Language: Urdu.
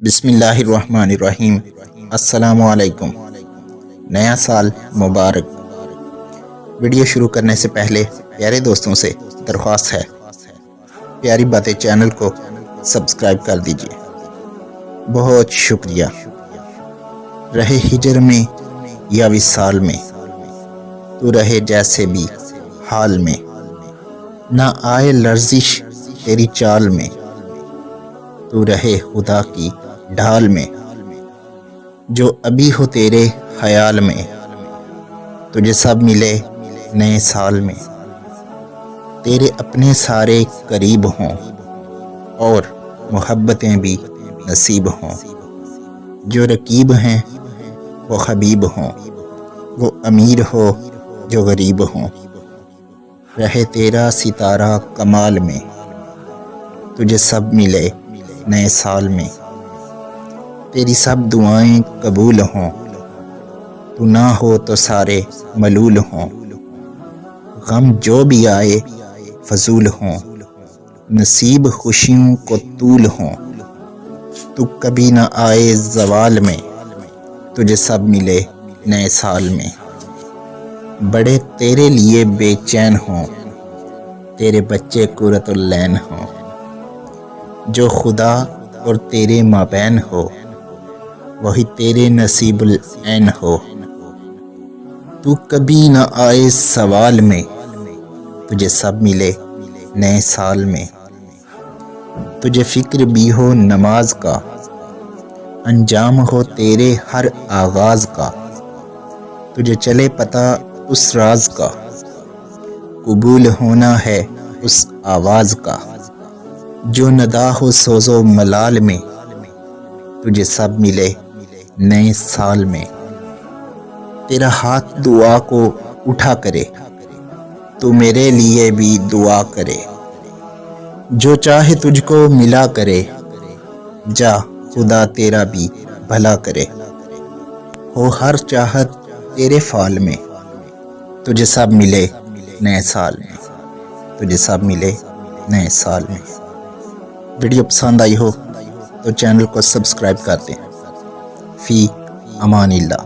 بسم اللہ الرحمن الرحیم۔ السلام علیکم، نیا سال مبارک۔ ویڈیو شروع کرنے سے پہلے پیارے دوستوں سے درخواست ہے، پیاری باتیں چینل کو سبسکرائب کر دیجیے، بہت شکریہ۔ رہے ہجر میں یا وصال میں، تو رہے جیسے بھی حال میں، نہ آئے لرزش تیری چال میں، تو رہے خدا کی ڈھال میں، جو ابھی ہو تیرے خیال میں، تجھے سب ملے نئے سال میں، تیرے اپنے سارے قریب ہوں اور محبتیں بھی نصیب ہوں، جو رقیب ہیں وہ حبیب ہوں، وہ امیر ہو جو غریب ہوں، رہے تیرا ستارہ کمال میں، تجھے سب ملے نئے سال میں، تیری سب دعائیں قبول ہوں، تو نہ ہو تو سارے ملول ہوں، غم جو بھی آئے فضول ہوں، نصیب خوشیوں کو طول ہوں، تو کبھی نہ آئے زوال میں، تجھے سب ملے نئے سال میں، بڑے تیرے لیے بے چین ہوں، تیرے بچے قرۃ العین ہوں، جو خدا اور تیرے مابین ہو وہی تیرے نصیب العین ہو، تو کبھی نہ آئے سوال میں، تجھے سب ملے نئے سال میں، تجھے فکر بھی ہو نماز کا، انجام ہو تیرے ہر آغاز کا، تجھے چلے پتہ اس راز کا، قبول ہونا ہے اس آواز کا، جو ندا ہو سوز و ملال میں، تجھے سب ملے نئے سال میں، تیرا ہاتھ دعا کو اٹھا کرے، تو میرے لیے بھی دعا کرے، جو چاہے تجھ کو ملا کرے، جا خدا تیرا بھی بھلا کرے، ہو ہر چاہت تیرے فال میں، تجھے سب ملے نئے سال میں، تجھے سب ملے نئے سال میں۔ ویڈیو پسند آئی ہو تو چینل کو سبسکرائب کر دیں۔ فی امان اللہ۔